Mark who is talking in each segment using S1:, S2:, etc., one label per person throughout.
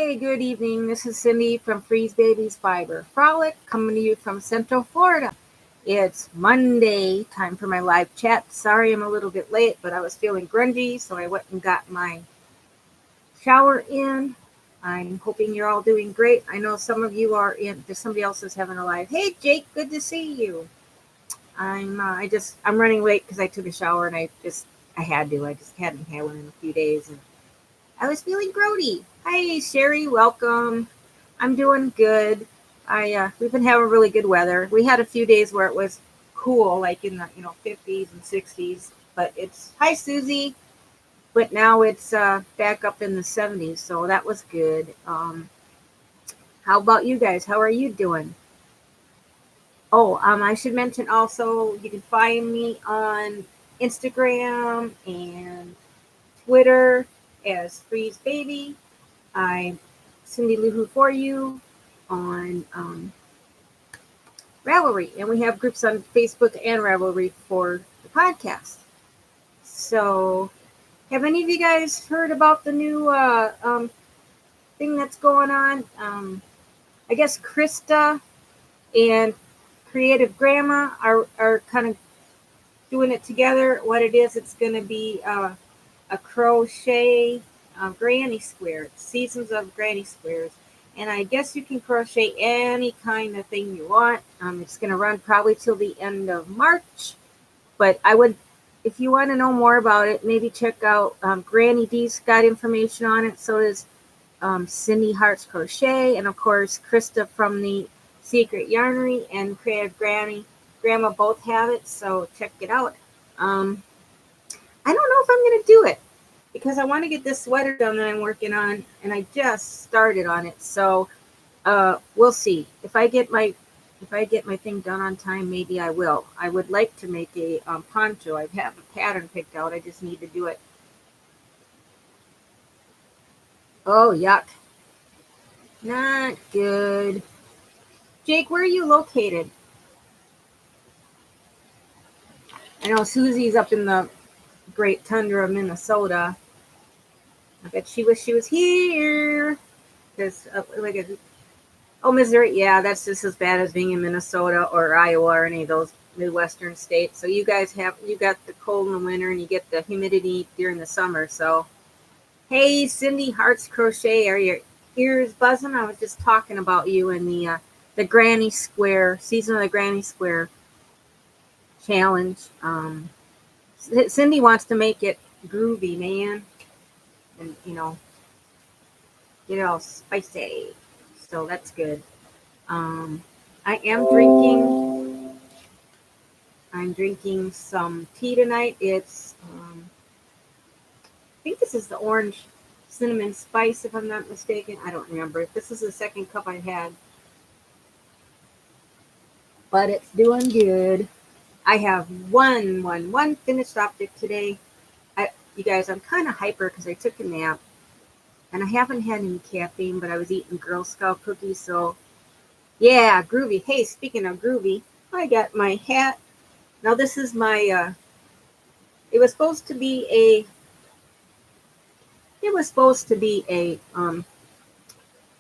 S1: Hi, good evening. This is Cindy from Freeze Babies Fiber Frolic, coming to you from Central Florida. It's Monday, time for my live chat. Sorry I'm a little bit late, but I was feeling grungy, so I went and got my shower in. I'm hoping you're all doing great. I know some of you are in, there's somebody else is having a live. Hey, Jake, good to see you. I'm running late because I took a shower and I had to. I just hadn't had one in a few days, and I was feeling grody. Hi, Sherry. Welcome. I'm doing good. We've been having really good weather. We had a few days where it was cool, like in the 50s and 60s. But it's hi, Susie. But now it's back up in the 70s, so that was good. How about you guys? How are you doing? Oh, I should mention also you can find me on Instagram and Twitter as Freeze Baby. I'm Cindy Lou Who for you on Ravelry, and we have groups on Facebook and Ravelry for the podcast. So, have any of you guys heard about the new thing that's going on? I guess Krista and Creative Grandma are kind of doing it together. What it is, it's going to be a crochet granny square. It's seasons of granny squares. And I guess you can crochet any kind of thing you want. It's going to run probably till the end of March. But I would, if you want to know more about it, maybe check out Granny D's got information on it. So does Cindy Hearts Crochet. And of course, Krista from the Secret Yarnery and Creative Grandma both have it. So check it out. I don't know if I'm going to do it because I want to get this sweater done that I'm working on, and I just started on it. So we'll see. If I get my thing done on time, maybe I will. I would like to make a poncho. I have a pattern picked out. I just need to do it. Oh, yuck. Not good. Jake, where are you located? I know Susie's up in the Great Tundra of Minnesota. I bet she wish she was here. Because, Missouri, yeah, that's just as bad as being in Minnesota or Iowa or any of those Midwestern states. So you guys you got the cold in the winter and you get the humidity during the summer. So, hey, Cindy Hearts Crochet, are your ears buzzing? I was just talking about you in the Granny Square, season of the Granny Square challenge. Cindy wants to make it groovy, man. And, get it all spicy. So that's good. I am drinking. I'm drinking some tea tonight. It's, I think this is the orange cinnamon spice, if I'm not mistaken. I don't remember. This is the second cup I had. But it's doing good. I have one finished object today. You guys, I'm kind of hyper because I took a nap. And I haven't had any caffeine, but I was eating Girl Scout cookies, so yeah, groovy. Hey, speaking of groovy, I got my hat. Now this is my, it was supposed to be a,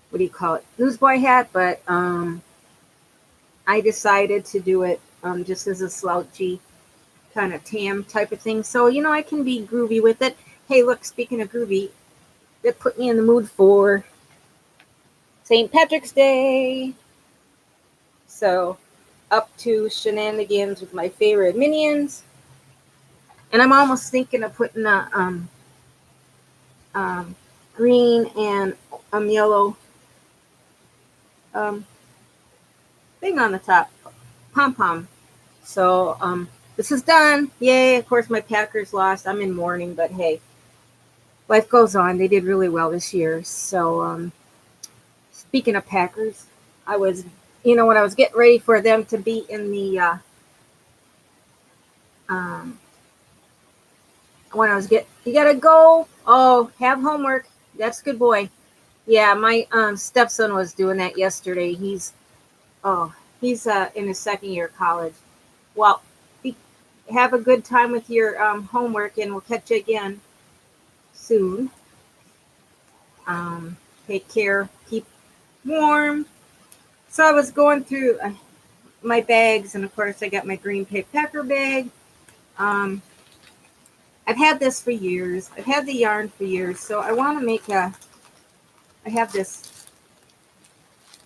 S1: what do you call it, newsboy hat, but I decided to do it just as a slouchy kind of tam type of thing. So, I can be groovy with it. Hey, look, speaking of groovy, that put me in the mood for St. Patrick's Day. So, up to shenanigans with my favorite minions. And I'm almost thinking of putting a green and yellow thing on the top, pom-pom. So this is done. Yay, of course my Packers lost. I'm in mourning, but hey, life goes on. They did really well this year. So speaking of Packers, I was, when I was getting ready for them to be in the you gotta go. Oh, have homework. That's a good boy. Yeah, my stepson was doing that yesterday. He's in his second year of college. Well, have a good time with your homework, and we'll catch you again soon. take care, keep warm. So I was going through my bags, and of course I got my green paper bag. Um, I've had this for years. I've had the yarn for years, so I want to make I have this.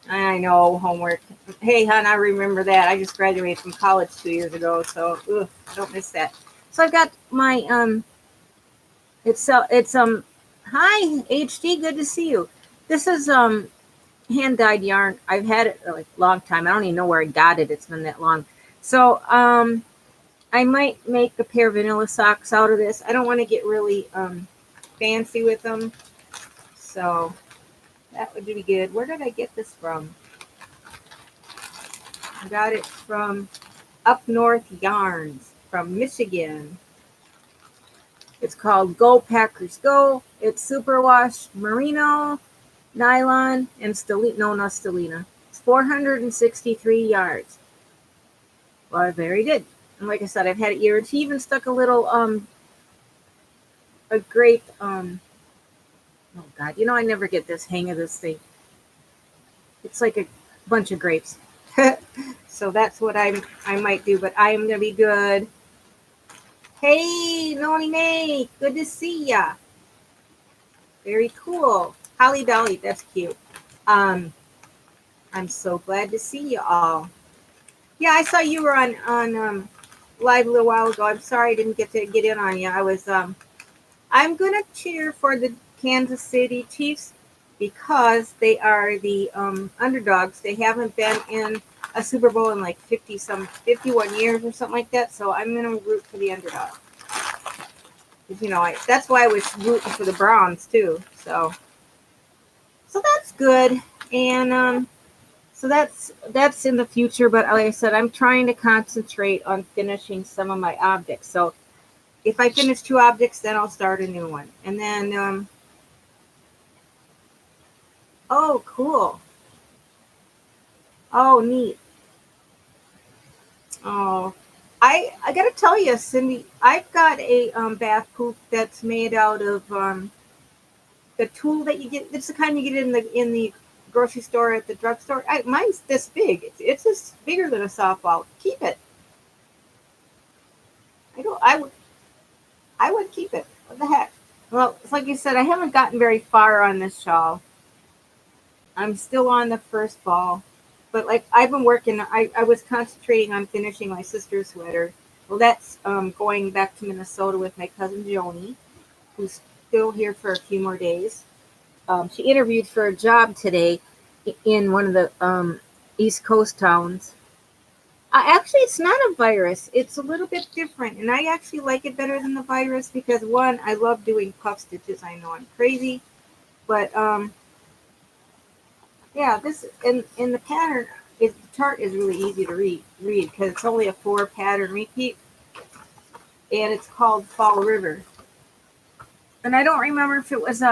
S1: I know, homework. Hey, hon, I remember that. I just graduated from college 2 years ago, so I don't miss that. So I've got my it's hi HD, good to see you. This is hand dyed yarn. I've had it like a long time. I don't even know where I got it. It's been that long. So I might make a pair of vanilla socks out of this. I don't want to get really fancy with them. So that would be good. Where did I get this from? I got it from Up North Yarns from Michigan. It's called Go Packers Go. It's superwash merino, nylon, and stellina. No, not stellina. It's 463 yards. Well, very good. And like I said, I've had it here. She even stuck a little a grape oh god, I never get this hang of this thing. It's like a bunch of grapes. So that's what I might do, but I am gonna be good. Hey, Noni Nate, good to see ya. Very cool. Holly Dolly, that's cute. I'm so glad to see you all. Yeah, I saw you were on live a little while ago. I'm sorry I didn't get to get in on you. I was I'm gonna cheer for the Kansas City Chiefs because they are the underdogs. They haven't been in a Super Bowl in like 51 years or something like that. So I'm gonna root for the underdog. That's why I was rooting for the Browns too. So that's good. And so that's in the future. But like I said, I'm trying to concentrate on finishing some of my objects. So if I finish 2 objects, then I'll start a new one. And then oh, cool. Oh, neat. Oh, I gotta tell you, Cindy, I've got a bath poop that's made out of the tool that you get. It's the kind you get in the grocery store at the drugstore. Mine's this big. It's just bigger than a softball. Keep it. I would keep it. What the heck? Well, it's like you said, I haven't gotten very far on this shawl. I'm still on the first ball. But like I've been working, I was concentrating on finishing my sister's sweater. Well, that's going back to Minnesota with my cousin Joni, who's still here for a few more days. She interviewed for a job today in one of the East Coast towns. Actually, it's not a virus. It's a little bit different, and I actually like it better than the virus because one, I love doing puff stitches. I know I'm crazy, but yeah, this in the pattern, the chart is really easy to read because it's only a 4 pattern repeat, and it's called Fall River. And I don't remember if it was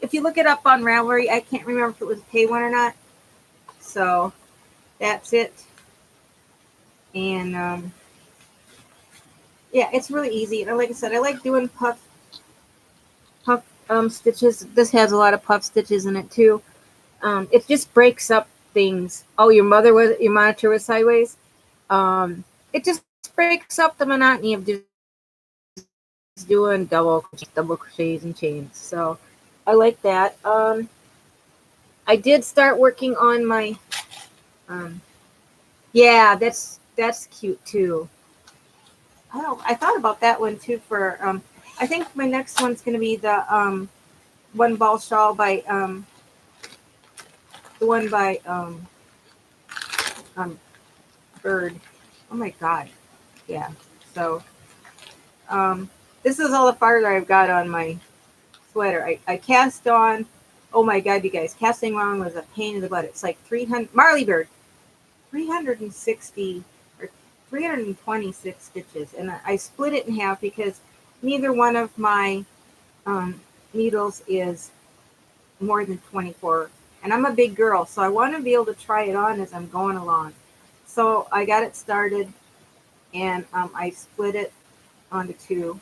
S1: if you look it up on Ravelry, I can't remember if it was a pay one or not. So that's it. And yeah, it's really easy. And like I said, I like doing puff stitches. This has a lot of puff stitches in it too. It just breaks up things. Oh, your monitor was sideways. It just breaks up the monotony of just doing double crochets and chains. So I like that. I did start working on my yeah, that's cute too. I thought about that one too for I think my next one's gonna be the one ball shawl by the one by Bird. Oh my god. Yeah. So this is all the farther I've got on my sweater. I cast on, oh my god, you guys, casting on was a pain in the butt. It's like 300 Marley Bird, 360 or 326 stitches, and I split it in half because neither one of my needles is more than 24, and I'm a big girl, so I want to be able to try it on as I'm going along. So I got it started, and I split it onto 2.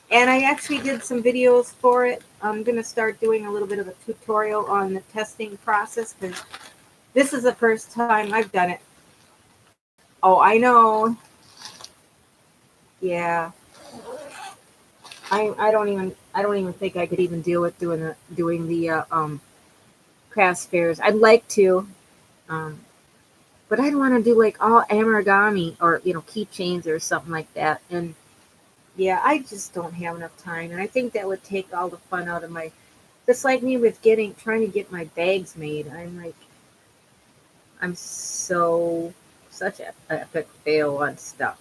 S1: And I actually did some videos for it. I'm going to start doing a little bit of a tutorial on the testing process because this is the first time I've done it. Oh, I know. Yeah. I don't even think I could even deal with doing the crafts fairs. I'd like to, um, but I'd want to do like all origami or keychains or something like that. And yeah, I just don't have enough time, and I think that would take all the fun out of my. Just like me with trying to get my bags made. I'm so such a epic fail on stuff.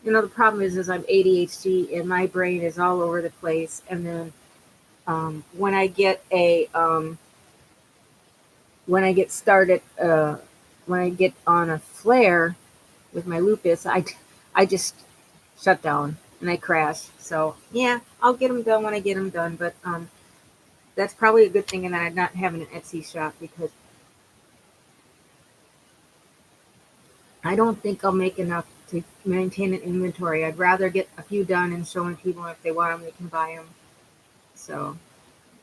S1: The problem is I'm ADHD and my brain is all over the place. And then when I get when I get started, when I get on a flare with my lupus, I just shut down and I crash. So yeah, I'll get them done when I get them done. But that's probably a good thing, and that I'm not having an Etsy shop because I don't think I'll make enough to maintain an inventory. I'd rather get a few done and showing people if they want them, they can buy them. So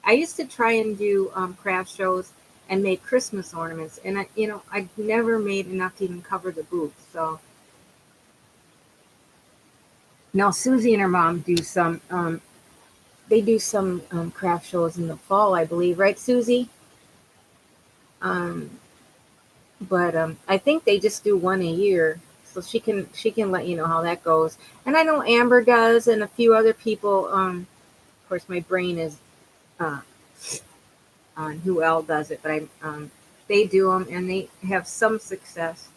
S1: I used to try and do craft shows and make Christmas ornaments, and I never made enough to even cover the booth. So now Susie and her mom do some. They do some craft shows in the fall, I believe, right, Susie? Um, but I think they just do one a year, so she can let you know how that goes. And I know Amber does, and a few other people. Of course, my brain is uh, on who else does it, but they do them and they have some success.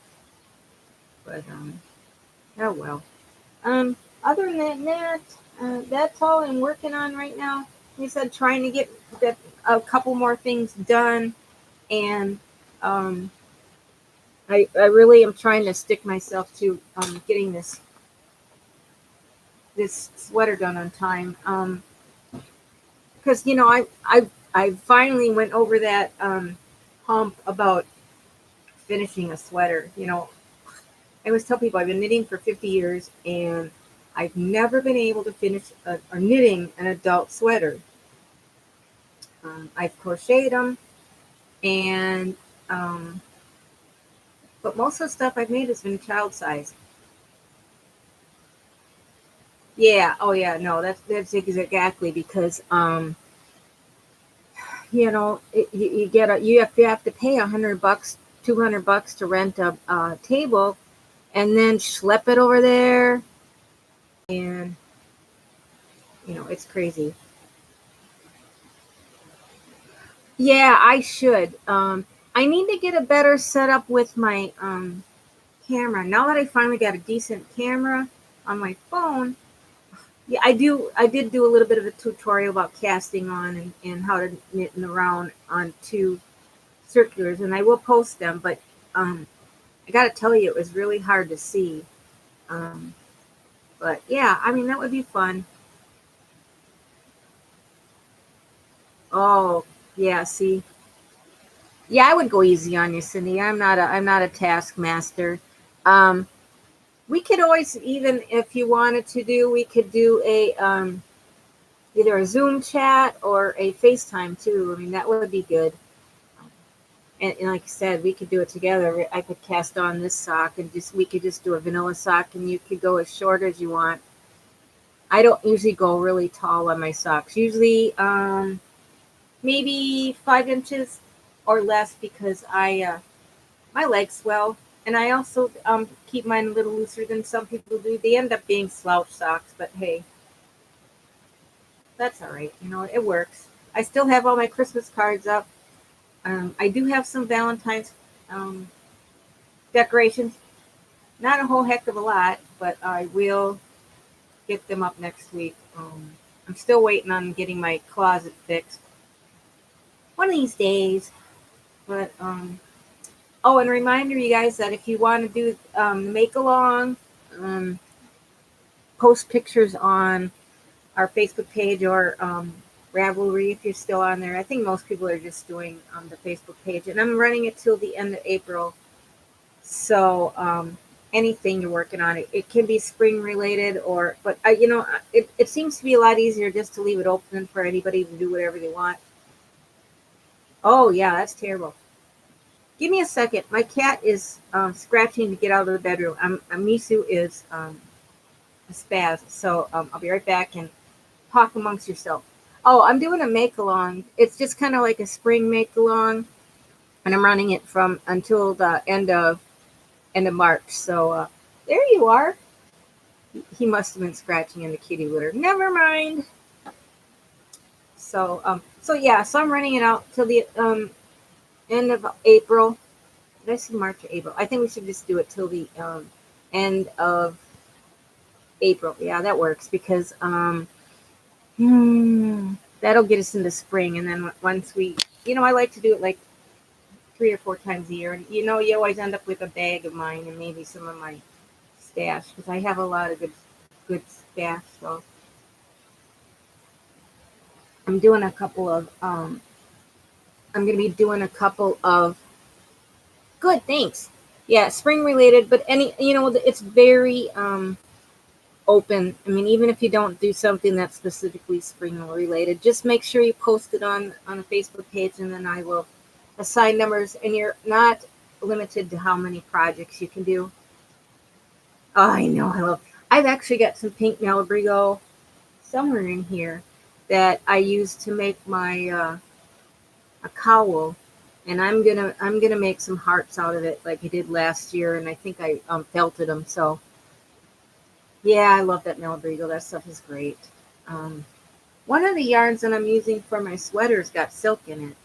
S1: But oh well. Other than that, that's all I'm working on right now. Like I said, trying to get a couple more things done, and um, I really am trying to stick myself to getting this sweater done on time. Because I finally went over that hump about finishing a sweater. I always tell people I've been knitting for 50 years, and I've never been able to finish or knitting an adult sweater. I've crocheted them, and but most of the stuff I've made has been child size. Yeah. Oh yeah. No, that's exactly because you have to pay $100, $200 to rent a table, and then schlep it over there, and it's crazy. Yeah, I should. I need to get a better setup with my camera. Now that I finally got a decent camera on my phone, yeah, I do. I did do a little bit of a tutorial about casting on and how to knit in around on two circulars, and I will post them. But I got to tell you, it was really hard to see. Um, but yeah, I mean that would be fun. Oh yeah, see, yeah, I would go easy on you, Cindy. I'm not a taskmaster. Um, we could always, even if you wanted to do, we could do a either a Zoom chat or a FaceTime too. I mean, that would be good. And like I said, we could do it together. I could cast on this sock and just we could just do a vanilla sock, and you could go as short as you want. I don't usually go really tall on my socks. Usually, maybe 5 inches or less because I my legs swell, and I also keep mine a little looser than some people do. They end up being slouch socks, but hey, that's all right. It works. I still have all my Christmas cards up. I do have some Valentine's um, decorations. Not a whole heck of a lot, but I will get them up next week. I'm still waiting on getting my closet fixed. One of these days. But oh, and a reminder, you guys, that if you want to do make along, um, post pictures on our Facebook page or Ravelry if you're still on there. I think most people are just doing the Facebook page, and I'm running it till the end of April. So anything you're working on. It can be spring related, but it seems to be a lot easier just to leave it open for anybody to do whatever they want. Oh yeah, that's terrible. Give me a second. My cat is scratching to get out of the bedroom. Misu is a spaz, so I'll be right back and talk amongst yourself. Oh, I'm doing a make along. It's just kind of like a spring make along, and I'm running it from until the end of March. So there you are. He must have been scratching in the kitty litter. Never mind. So yeah, so I'm running it out till the end of April. Did I say March or April? I think we should just do it till the end of April. Yeah, that works because that'll get us into spring, and then once I like to do it like 3 or 4 times a year, and you always end up with a bag of mine and maybe some of my stash because I have a lot of good stash. So I'm doing a couple of I'm going to be doing a couple of good thanks. Yeah, spring related, but it's very open. I mean, even if you don't do something that's specifically spring related, just make sure you post it on a Facebook page, and then I will assign numbers. And you're not limited to how many projects you can do. Oh, I know. I've actually got some pink Malabrigo somewhere in here that I use to make my a cowl, and I'm gonna make some hearts out of it like I did last year, and I think I felted them. So yeah, I love that Malabrigo. That stuff is great. Um, One of the yarns that I'm using for my sweaters got silk in it.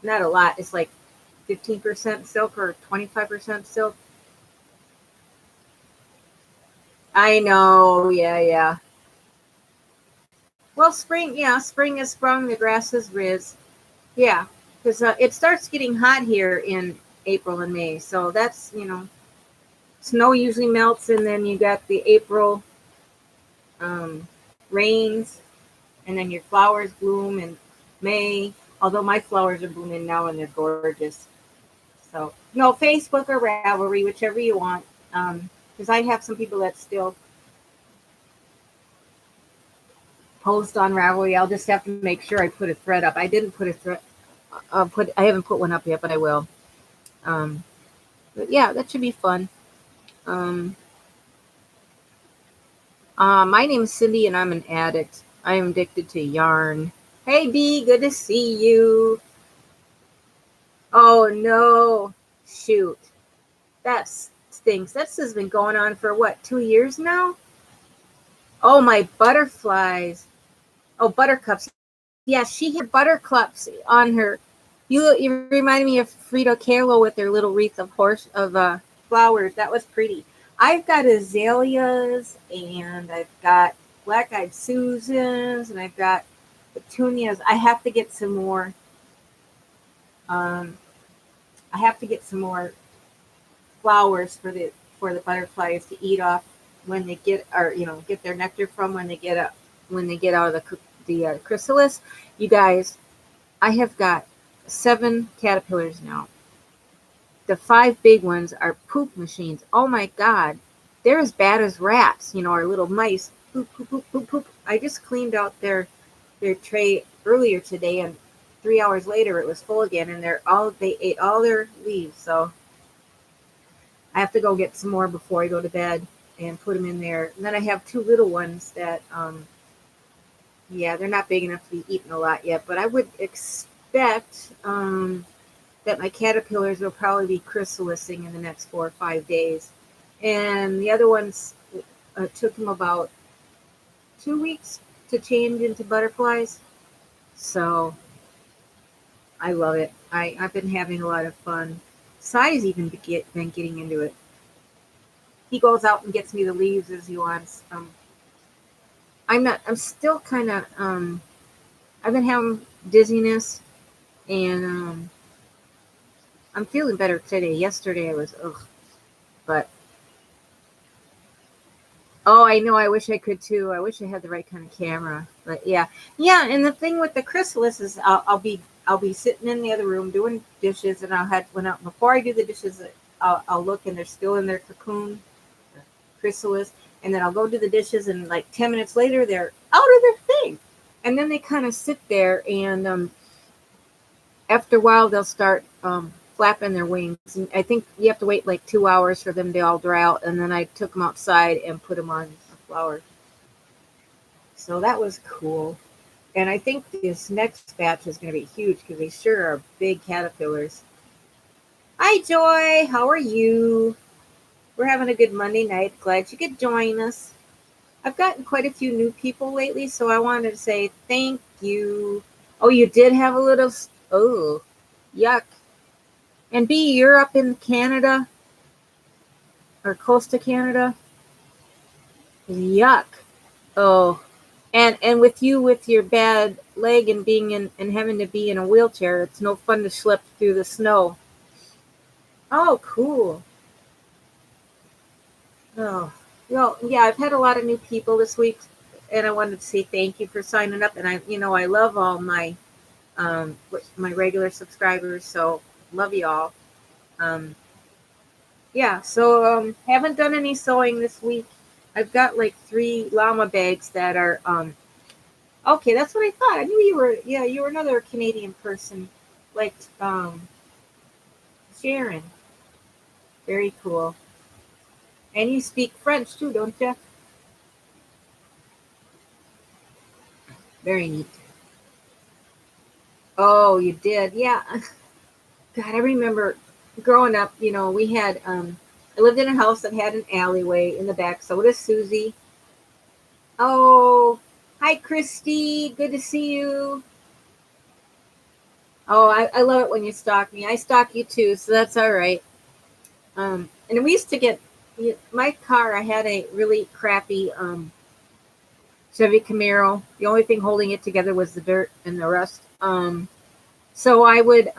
S1: Not a lot. It's like 15% silk or 25% silk. I know. Yeah, yeah. Well, spring. Yeah, spring has sprung. The grass has riz. Yeah, because it starts getting hot here in April and May. So that's snow usually melts, and then you got the April um, rains, and then your flowers bloom in May. Although my flowers are blooming now and they're gorgeous. So Facebook or Ravelry, whichever you want. Because I have some people that still post on Ravelry. I'll just have to make sure I put a thread up. I didn't put a thread. I haven't put one up yet, but I will. But yeah, that should be fun. Um, my name is Cindy, and I'm an addict. I am addicted to yarn. Hey, B, good to see you. Oh, no. Shoot. That stinks. This has been going on for, what, 2 years now? Oh, my butterflies. Oh, buttercups. Yeah, she had buttercups on her. You reminded me of Frida Kahlo with their little wreath of flowers. That was pretty. I've got azaleas, and I've got black-eyed Susans, and I've got petunias. I have to get some more. I have to get some more flowers for the butterflies to eat off when they get their nectar from when they get out of the chrysalis. You guys, I have got 7 caterpillars now. The 5 big ones are poop machines. Oh my God. They're as bad as rats, or little mice. Poop, poop, poop, poop, poop. I just cleaned out their tray earlier today, and 3 hours later it was full again, and they ate all their leaves. So I have to go get some more before I go to bed and put them in there. And then I have 2 little ones that, yeah, they're not big enough to be eaten a lot yet, but I would expect that my caterpillars will probably be chrysalising in the next 4 or 5 days. And the other ones took them about 2 weeks to change into butterflies. So I love it. I've been having a lot of fun. Sai's even been getting into it. He goes out and gets me the leaves as he wants. I'm still kind of, I've been having dizziness, and I'm feeling better today. Yesterday I was, but, oh, I know, I wish I could too. I wish I had the right kind of camera, but yeah. Yeah, and the thing with the chrysalis is I'll be sitting in the other room doing dishes, and I'll head when out before I do the dishes. I'll look and they're still in their cocoon, or chrysalis, and then I'll go do the dishes, and like 10 minutes later, they're out of their thing. And then they kind of sit there, and after a while, they'll start flapping their wings. And I think you have to wait like 2 hours for them to all dry out, and then I took them outside and put them on a flower. So that was cool. And I think this next batch is going to be huge because they sure are big caterpillars. Hi, Joy. How are you? We're having a good Monday night. Glad you could join us. I've gotten quite a few new people lately, so I wanted to say thank you. Oh, you did have a little. Oh, yuck. And B, you're up in Canada or close to Canada. Yuck. Oh, and with you with your bad leg and being in and having to be in a wheelchair, it's no fun to schlep through the snow. Oh, cool. Oh, well, yeah, I've had a lot of new people this week, and I wanted to say thank you for signing up. And I love all my regular subscribers, so love you all. Yeah, so haven't done any sewing this week. I've got like 3 llama bags that are okay, that's what I thought. I knew you were, yeah, you were another Canadian person, like Sharon. Very cool. And you speak French too, don't you? Very neat. Oh, you did. Yeah. God, I remember growing up, we had I lived in a house that had an alleyway in the back. So does Susie. Oh, hi Christy. Good to see you. Oh, I love it when you stalk me. I stalk you too, so that's all right. And we used to get my car. I had a really crappy Chevy Camaro. The only thing holding it together was the dirt and the rust. So I would,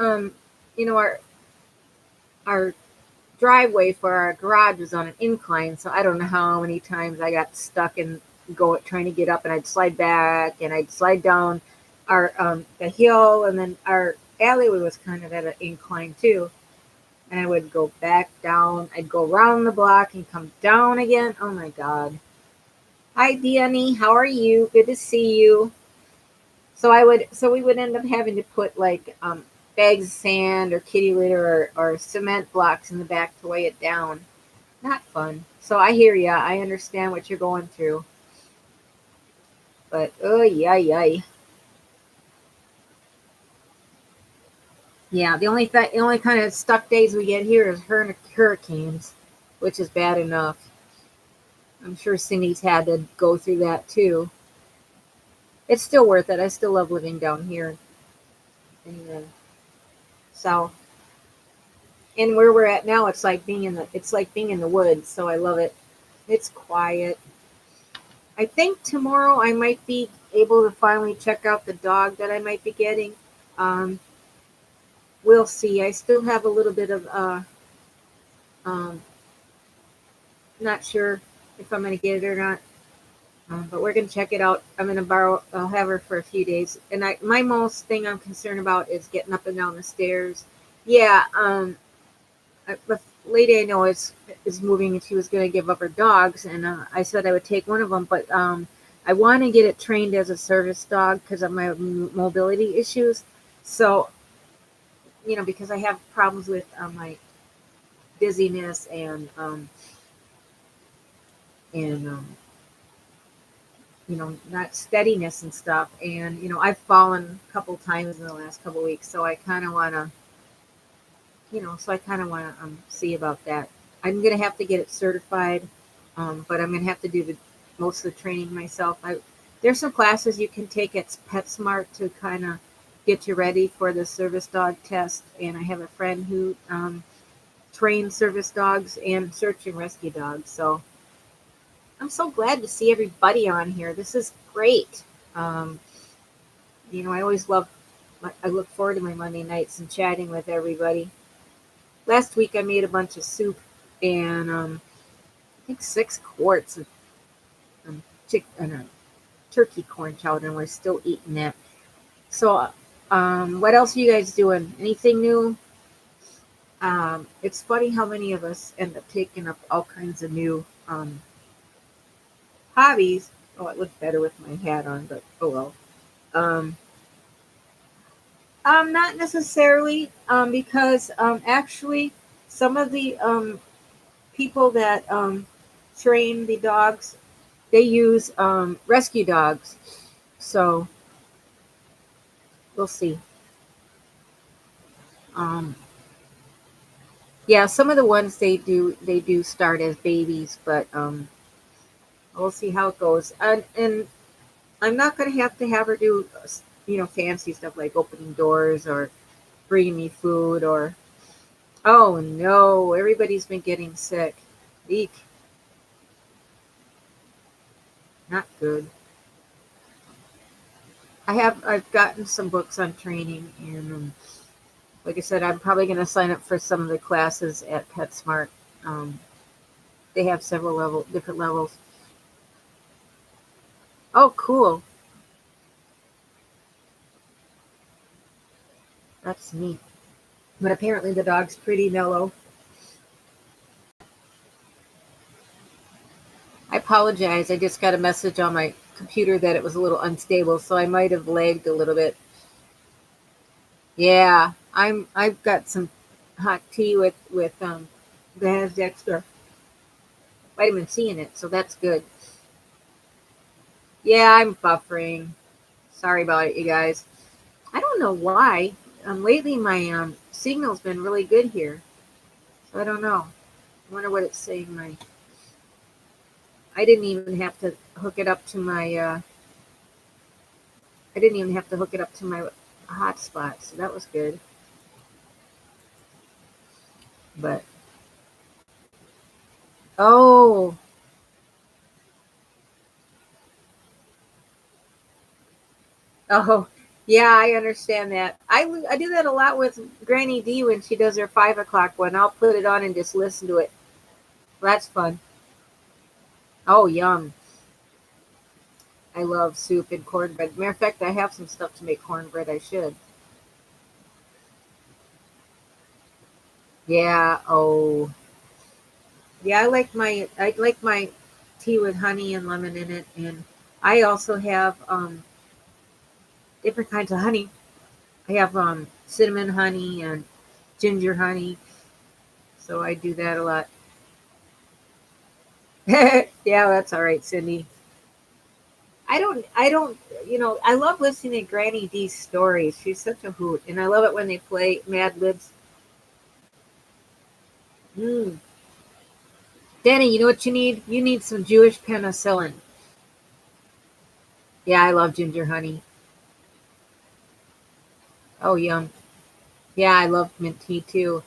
S1: our driveway for our garage was on an incline. So I don't know how many times I got stuck and go trying to get up, and I'd slide back and I'd slide down our the hill, and then our alleyway was kind of at an incline too. And I would go back down. I'd go around the block and come down again. Oh my God. Hi, Deannie. How are you? Good to see you. So we would end up having to put like bags of sand or kitty litter or cement blocks in the back to weigh it down. Not fun. So I hear ya. I understand what you're going through. But oh yeah. Yeah, the only kind of stuck days we get here is hurricanes, which is bad enough. I'm sure Cindy's had to go through that too. It's still worth it. I still love living down here in the south. And where we're at now, it's like being in the woods. So I love it. It's quiet. I think tomorrow I might be able to finally check out the dog that I might be getting. Um, we'll see. I still have a little bit of um, not sure if I'm going to get it or not. But we're going to check it out. I'll have her for a few days. And my most thing I'm concerned about is getting up and down the stairs. Yeah, the lady I know is moving, and she was going to give up her dogs. And I said I would take one of them, but I want to get it trained as a service dog because of my mobility issues. So, because I have problems with my dizziness and not steadiness and stuff. And, I've fallen a couple times in the last couple weeks. So I kind of want to, see about that. I'm going to have to get it certified, but I'm going to have to do most of the training myself. There's some classes you can take at PetSmart to kind of get you ready for the service dog test. And I have a friend who trains service dogs and search and rescue dogs. So I'm so glad to see everybody on here. This is great. I always I look forward to my Monday nights and chatting with everybody. Last week I made a bunch of soup and I think 6 quarts of turkey corn chowder, and we're still eating that. So, what else are you guys doing? Anything new? It's funny how many of us end up taking up all kinds of new hobbies. Oh, it looks better with my hat on, but oh well. Um, not necessarily, because actually some of the people that train the dogs, they use rescue dogs. So we'll see. Um, yeah, some of the ones they do start as babies, but we'll see how it goes. And I'm not going to have her do fancy stuff like opening doors or bringing me food or oh no, everybody's been getting sick. Eek, not good. I've gotten some books on training, and like I said, I'm probably going to sign up for some of the classes at PetSmart. Um, they have several different levels. Oh, cool. That's neat. But apparently the dog's pretty mellow. I apologize. I just got a message on my computer that it was a little unstable, so I might have lagged a little bit. Yeah, I've got some hot tea with that has extra vitamin C in it, so that's good. Yeah, I'm buffering. Sorry about it, you guys. I don't know why. Lately my signal's been really good here. So I don't know. I wonder what it's saying. I didn't even have to hook it up to my. I didn't even have to hook it up to my hotspot, so that was good. But oh, oh, yeah, I understand that. I do that a lot with Granny D when she does her 5 o'clock one. I'll put it on and just listen to it. That's fun. Oh, yum. I love soup and cornbread. Matter of fact, I have some stuff to make cornbread. I should. Yeah. Oh, yeah. I like my tea with honey and lemon in it, and I also have different kinds of honey. I have cinnamon honey and ginger honey, so I do that a lot. Yeah, that's all right, Cindy. I don't, I love listening to Granny D's stories. She's such a hoot, and I love it when they play Mad Libs. Mm. Danny, you know what you need? You need some Jewish penicillin. Yeah, I love ginger honey. Oh, yum. Yeah, I love mint tea too.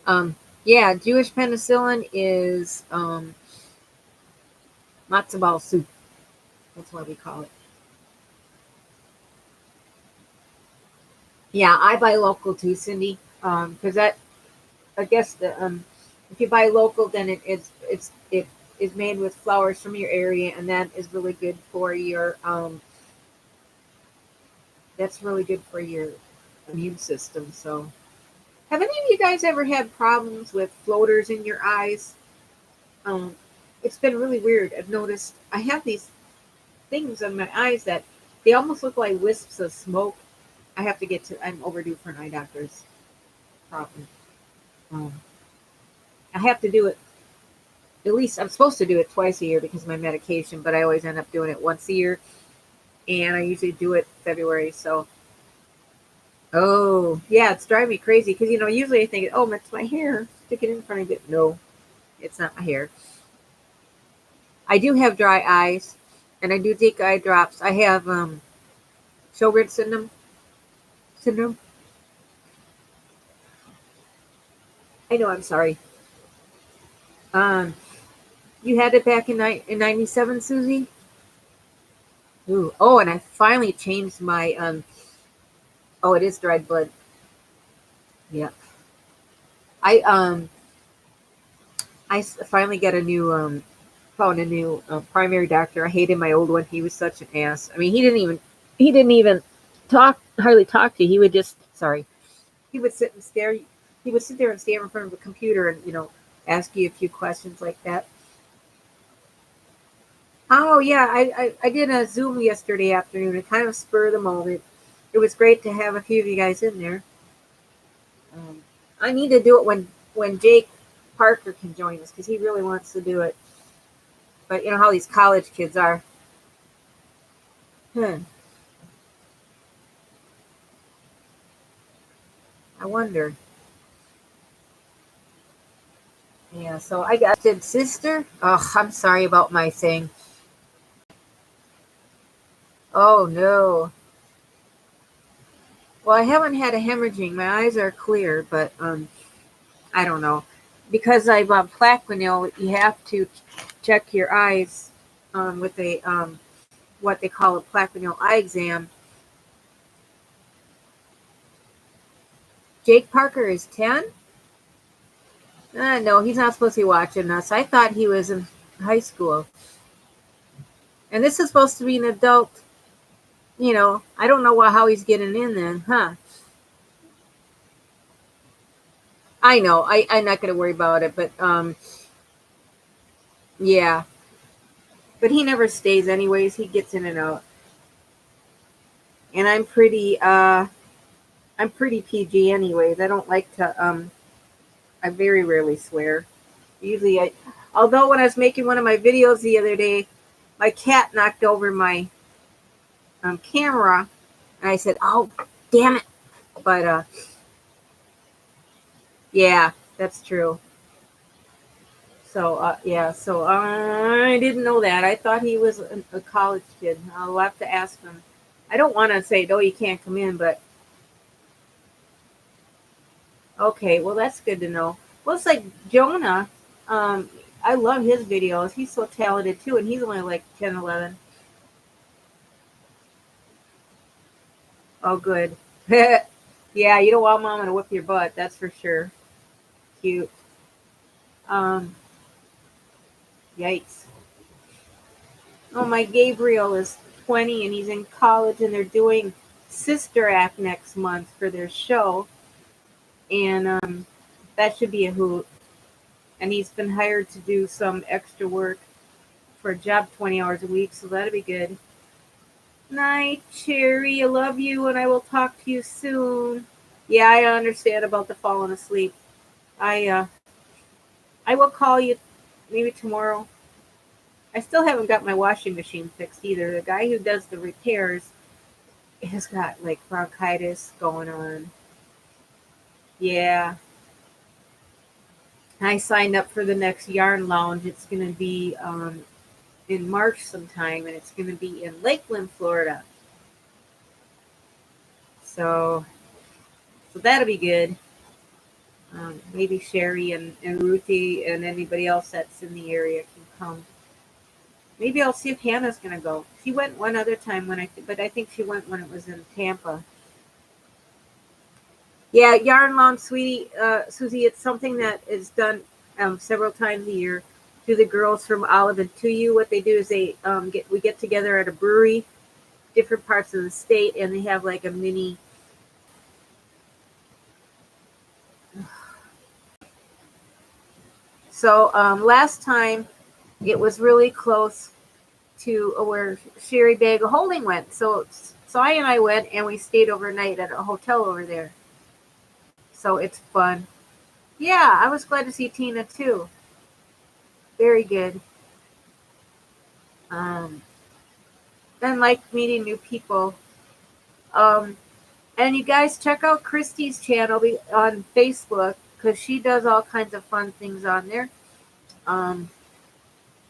S1: Um, yeah, Jewish penicillin is matzo ball soup. That's what we call it. Yeah, I buy local too, Cindy. Because that I guess if you buy local, then it is made with flowers from your area, and that is really good for your that's really good for your immune system. So, have any of you guys ever had problems with floaters in your eyes? Um, it's been really weird. I've noticed I have these things on my eyes that they almost look like wisps of smoke. I have to get to. I'm overdue for an eye doctor's problem. Um, I have to do it. At least I'm supposed to do it twice a year because of my medication, but I always end up doing it once a year, and I usually do it February. So, oh yeah, it's driving me crazy because usually I think, oh, it's my hair. Stick it in front of it. No, it's not my hair. I do have dry eyes, and I do take eye drops. I have Sjogren's syndrome. Syndrome. I know. I'm sorry. Um, you had it back in '97, Susie. Ooh. Oh, and I finally changed my. Oh, it is dried blood. Yeah. I finally got a new found a new primary doctor. I hated my old one. He was such an ass. I mean, he didn't even hardly talk to you. He would just sorry. He would sit and stare. he would sit there and stand in front of a computer and, ask you a few questions like that. Oh yeah, I did a Zoom yesterday afternoon. It kind of spur of the moment. It was great to have a few of you guys in there. I need to do it when Jake Parker can join us because he really wants to do it. But you know how these college kids are. I wonder. Yeah, so I got did sister. Oh, I'm sorry about my thing. Oh no. Well, I haven't had a hemorrhaging. My eyes are clear, but I don't know. Because I've Plaquenil, you have to check your eyes with a what they call a Plaquenil eye exam. Jake Parker is 10? No, he's not supposed to be watching us. I thought he was in high school. And this is supposed to be an adult. I don't know how he's getting in then, huh? I know. I'm not going to worry about it, but yeah. But he never stays anyways. He gets in and out. And I'm pretty PG anyways. I don't like to I very rarely swear. Usually although when I was making one of my videos the other day, my cat knocked over my camera and I said, "Oh, damn it." But yeah, that's true. So yeah, so I didn't know that. I thought he was a college kid. I'll have to ask him. I don't want to say no, you can't come in, but okay, well that's good to know. Well, it's like Jonah. Um, I love his videos. He's so talented too, and he's only like 10, 11. Oh, good. Yeah, you don't want mom to whip your butt. That's for sure. Cute. Um, Yikes. Oh, my Gabriel is 20 and he's in college and they're doing Sister Act next month for their show. And that should be a hoot. And he's been hired to do some extra work for a job 20 hours a week, so that'll be good. Night, Cherry. I love you and I will talk to you soon. Yeah, I understand about the falling asleep. I I will call you maybe tomorrow. I still haven't got my washing machine fixed either. The guy who does the repairs has got like bronchitis going on. Yeah. I signed up for the next Yarn Lounge. It's going to be in March sometime, and it's going to be in Lakeland, Florida. So that'll be good. Maybe Sherry and Ruthie and anybody else that's in the area can come. Maybe I'll see if Hannah's going to go. She went one other time but I think she went when it was in Tampa. Yeah, Yarn Lounge, sweetie, Susie. It's something that is done several times a year to the girls from Olive and Tuyu. What they do is we get together at a brewery, different parts of the state, and they have like a mini. So last time it was really close to where Sherry Bag of Holding went. So Sai and I went and we stayed overnight at a hotel over there. So it's fun. Yeah, I was glad to see Tina too. Very good. Um, and like meeting new people. Um, and you guys check out Christy's channel on Facebook because she does all kinds of fun things on there.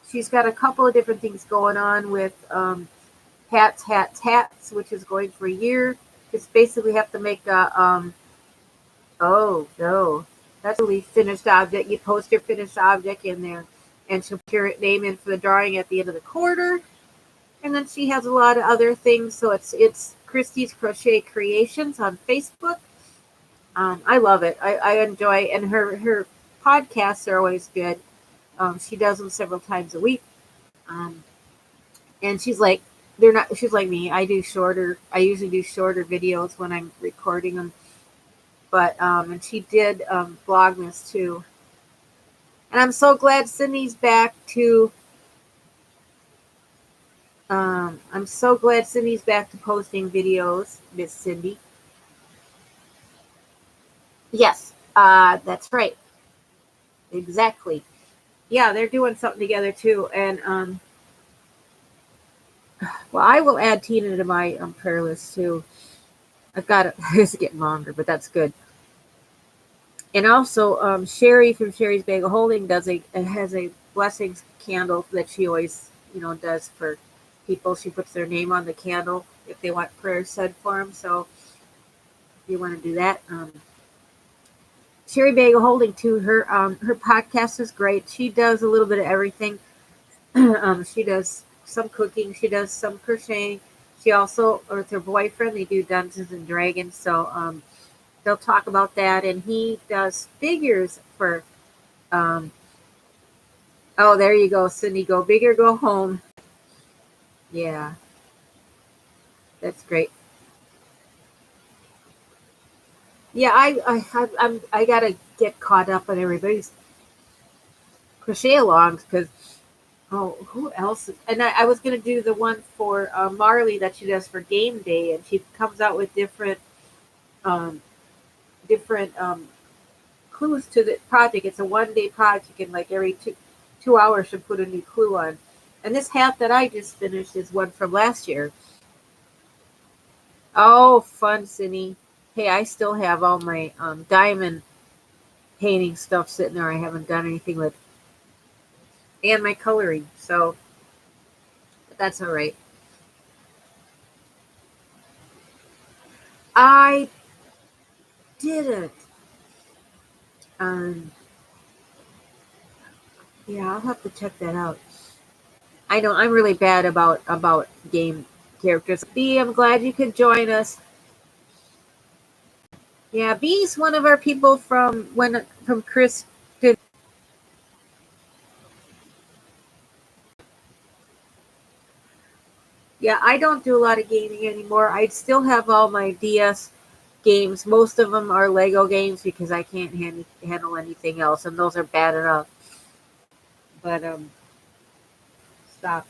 S1: She's got a couple of different things going on with hats, which is going for a year. Just basically have to make a oh no, that's a really finished object. You post your finished object in there, and she'll put your name in for the drawing at the end of the quarter. And then she has a lot of other things. So it's Christy's Crochet Creations on Facebook. I love it. I enjoy, and her podcasts are always good. She does them several times a week. And she's like, they're not. She's like me. I usually do shorter videos when I'm recording them. but and she did Vlogmas too. And I'm so glad Cindy's back to. I'm so glad Cindy's back to posting videos, Miss Cindy. Yes, that's right. Exactly. Yeah, they're doing something together too. And well, I will add Tina to my prayer list too. I've got it. It's getting longer, but that's good. And also, Sherry from Sherry's Bagel Holding has a blessings candle that she always does for people. She puts their name on the candle if they want prayers said for them. So if you want to do that, Sherry Bagel Holding too. Her podcast is great. She does a little bit of everything. She does some cooking. She does some crocheting. She also, with her boyfriend, they do Dungeons and Dragons. So they'll talk about that. And he does figures for. Oh, there you go, Cindy. Go big or go home. Yeah, that's great. Yeah, I gotta get caught up on everybody's crochet alongs because who else? And I was gonna do the one for Marley that she does for game day, and she comes out with um, different clues to the project. It's a 1 day project, and like every two hours she'll put a new clue on. And this hat that I just finished is one from last year. Oh, fun, Cindy. Hey, I still have all my diamond painting stuff sitting there. I haven't done anything with, and my coloring. So but that's all right. I didn't. Um, yeah, I'll have to check that out. I know I'm really bad about game characters. B, I'm glad you could join us. Yeah, B's one of our people from Chris. Yeah, I don't do a lot of gaming anymore. I still have all my DS games. Most of them are Lego games because I can't handle anything else, and those are bad enough. But stop.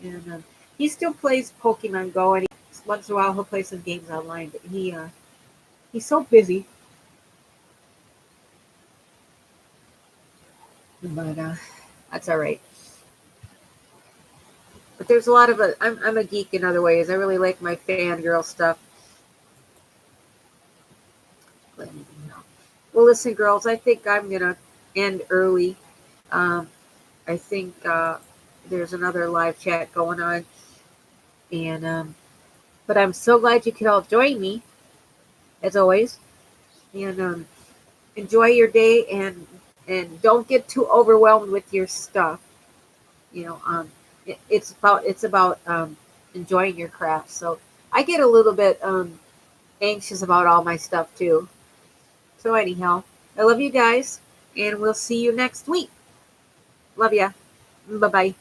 S1: And he still plays Pokemon Go, and once in a while he'll play some games online. But he's so busy. But that's all right. But there's a lot of I'm a geek in other ways. I really like my fangirl stuff. But, well, listen, girls, I think I'm gonna end early. Um, I think there's another live chat going on, and but I'm so glad you could all join me as always. And enjoy your day, and don't get too overwhelmed with your stuff. You know, it's about enjoying your craft. So I get a little bit anxious about all my stuff too. So anyhow, I love you guys, and we'll see you next week. Love ya. Bye bye.